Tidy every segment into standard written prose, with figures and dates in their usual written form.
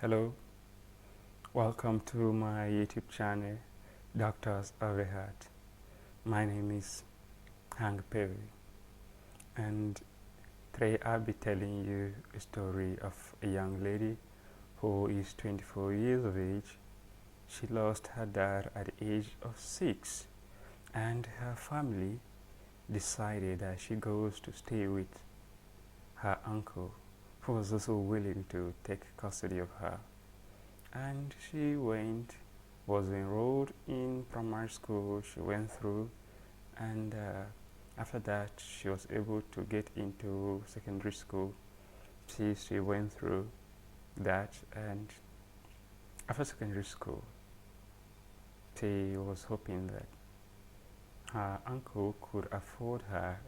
Hello, welcome to my YouTube channel, Doctors of the Heart. My name is Hang Perry, and today I'll be telling you a story of a young lady who is 24 years of age. She lost her dad at the age of 6, and her family decided that she goes to stay with her uncle, who was also willing to take custody of her. And she was enrolled in primary school. She went through, and after that she was able to get into secondary school. She went through that, and after secondary school she was hoping that her uncle could afford her,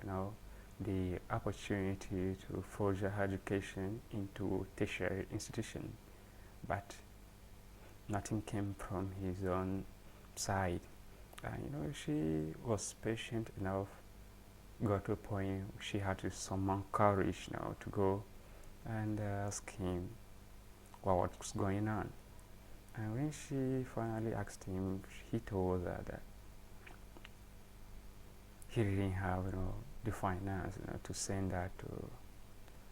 the opportunity to further her education into tertiary institution, but nothing came from his own side. And she was patient enough, got to a point she had to summon courage now to go and ask him what was going on. And when she finally asked him, he told her that he didn't have the finance to send her to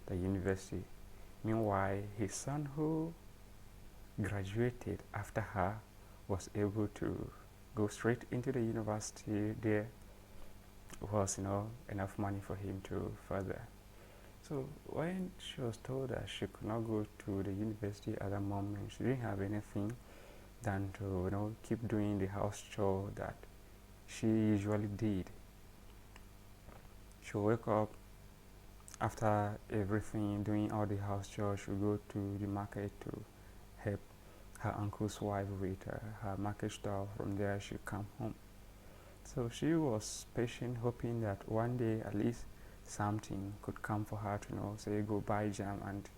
the university. Meanwhile, his son, who graduated after her, was able to go straight into the university. There was enough money for him to further. So when she was told that she could not go to the university at that moment, she didn't have anything than to keep doing the house chore that she usually did. She would wake up after everything, doing all the house chores. She would go to the market to help her uncle's wife with her market stuff. From there she come home. So she was patient, hoping that one day at least something could come for her to say go buy jam and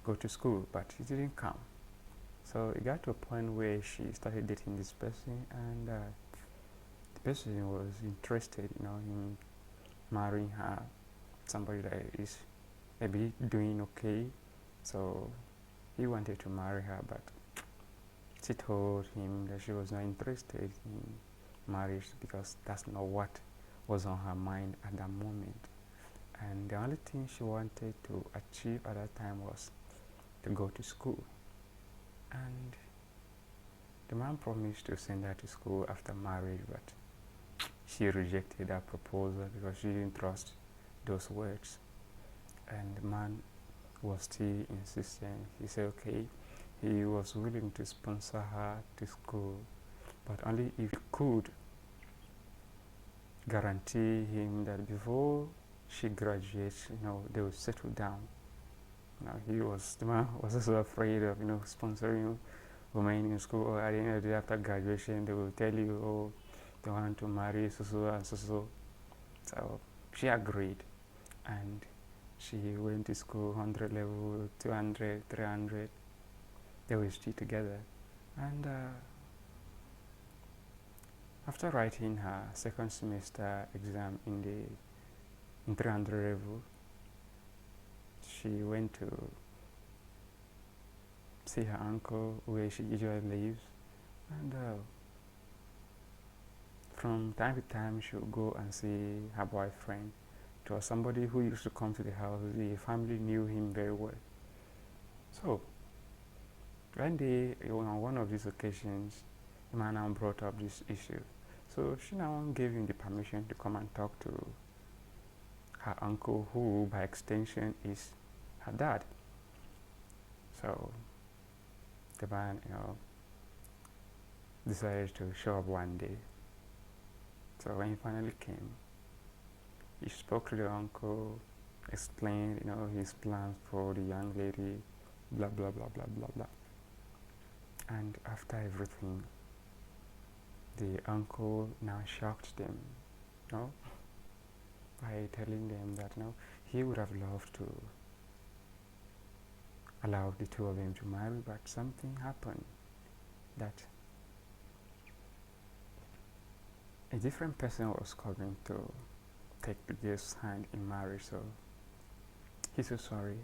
go to school, but it didn't come. So it got to a point where she started dating this person, and the person was interested in marrying her, somebody that is maybe doing okay. So he wanted to marry her, but she told him that she was not interested in marriage because that's not what was on her mind at that moment. And the only thing she wanted to achieve at that time was to go to school. And the man promised to send her to school after marriage, but she rejected that proposal because she didn't trust those words. And the man was still insistent. He said okay, he was willing to sponsor her to school, but only if he could guarantee him that before she graduates, they will settle down. The man was also afraid of sponsoring women in school, or at the end of the day after graduation they will tell you, oh, they want to marry so and so. So she agreed, and she went to school, 100 level, 200, 300. They were still together. And after writing her second semester exam in 300 level, she went to see her uncle where she usually lives, and from time to time she would go and see her boyfriend. It was somebody who used to come to the house. The family knew him very well. So one day, on one of these occasions, the man now brought up this issue. So she now gave him the permission to come and talk to her uncle, who by extension is her dad. So the man, decided to show up one day. So when he finally came, he spoke to the uncle, explained, his plans for the young lady, blah blah blah blah blah blah. And after everything, the uncle now shocked them, by telling them that he would have loved to allow the two of them to marry, but something happened that a different person was coming to take the girl's hand in marriage. So he's so sorry,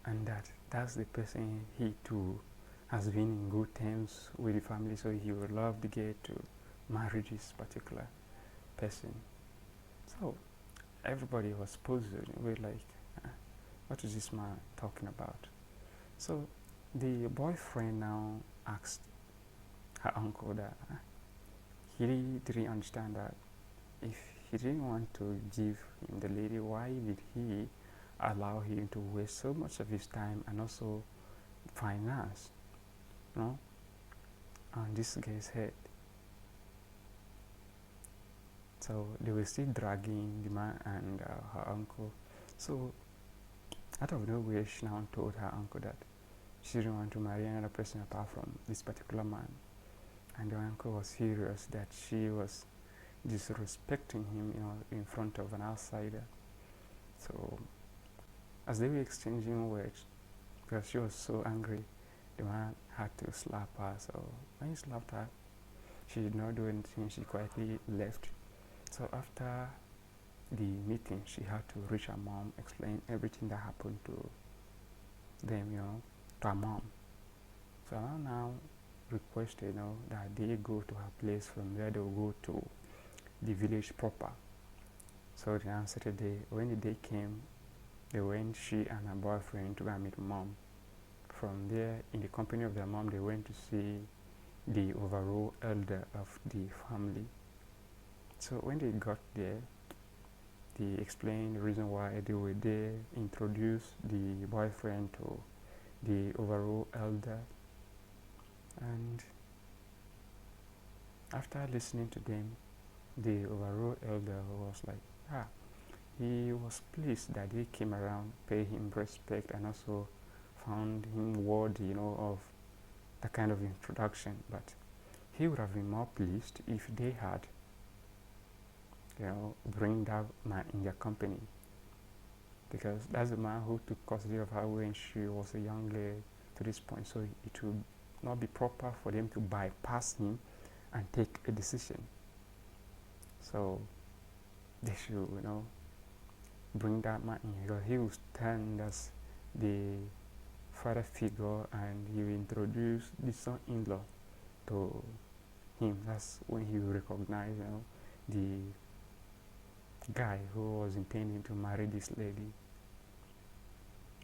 and that's the person he too has been in good terms with the family, so he would love to get to marry this particular person. So everybody was puzzled. We're like, what is this man talking about? So the boyfriend now asked her uncle that he didn't understand that if he didn't want to give him the lady, why did he allow him to waste so much of his time and also finance, you know, on this guy's head? So they were still dragging the man and her uncle. So out of nowhere, she now told her uncle that she didn't want to marry another person apart from this particular man. And the uncle was furious that she was disrespecting him, in front of an outsider. So as they were exchanging words, because she was so angry, the man had to slap her. So when he slapped her, she did not do anything. She quietly left. So after the meeting, she had to reach her mom, explain everything that happened to them, to her mom. So I now requested, that they go to her place. From there, they will go to the village proper. So the Saturday, when the day came, they went, she and her boyfriend, to go and meet mom. From there, in the company of their mom, they went to see the overall elder of the family. So when they got there, they explained the reason why they were there, introduced the boyfriend to the overall elder, and after listening to them, the overall elder was like, he was pleased that they came around, pay him respect, and also found him worthy, of that kind of introduction. But he would have been more pleased if they had, bring that man in their company, because that's the man who took custody of her when she was a young girl to this point. So it would not be proper for them to bypass him and take a decision. So they should, bring that man in, because he will stand as the father figure, and he will introduce the son-in-law to him. That's when he will recognize, the guy who was intending to marry this lady.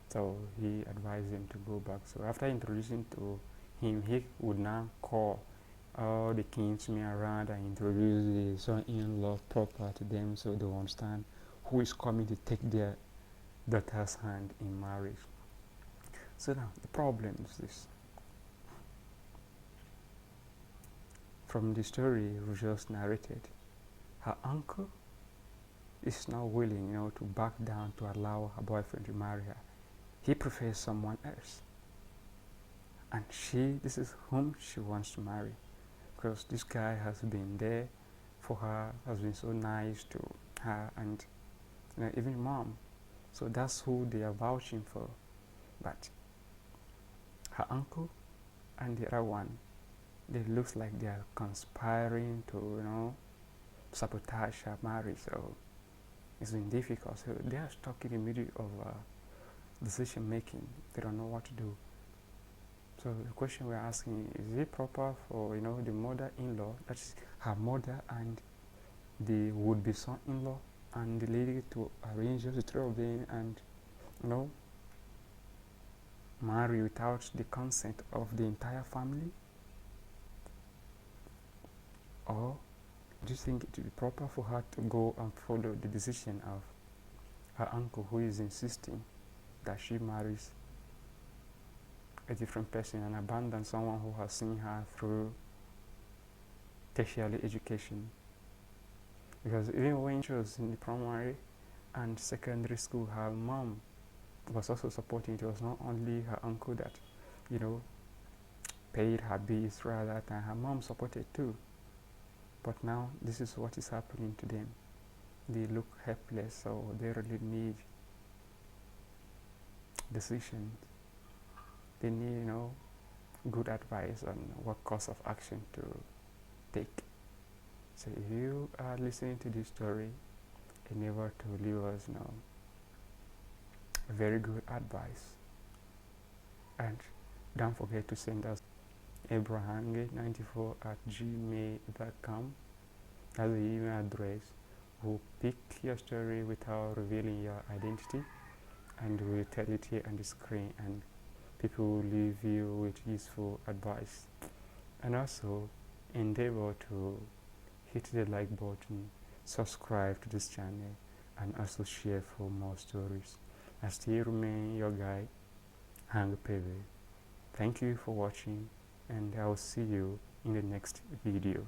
So he advised him to go back. So after introducing to him, he would now call all the kinsmen around and introduce the son-in-law proper to them, so they will understand who is coming to take their daughter's hand in marriage. So now the problem is this. From the story we just narrated, her uncle is now willing, to back down to allow her boyfriend to marry her. He prefers someone else, and this is whom she wants to marry, because this guy has been there for her, has been so nice to her, and even mom. So that's who they are vouching for. But her uncle and the other one, they looks like they are conspiring to, sabotage her marriage. So it's been difficult. So they are stuck in the middle of decision making. They don't know what to do. So the question we're asking is it proper for the mother-in-law, that's her mother, and the would-be son-in-law and the lady, to arrange the three of them and marry without the consent of the entire family? Or do you think it would be proper for her to go and follow the decision of her uncle, who is insisting that she marries a different person and abandon someone who has seen her through tertiary education? Because even when she was in the primary and secondary school, her mom was also supporting. It was not only her uncle that paid her bills throughout that time. Her mom supported too. But now this is what is happening to them. They look helpless, so they really need decisions. They need good advice on what course of action to take. So if you are listening to this story, endeavor to leave us very good advice And don't forget to send us abrahamgate94@gmail.com as the email address. We'll pick your story without revealing your identity, and we'll tell it here on the screen, and people will leave you with useful advice. And also endeavor to hit the like button, subscribe to this channel, and also share for more stories. I still remain your guide, Hang Peve. Thank you for watching, and I will see you in the next video.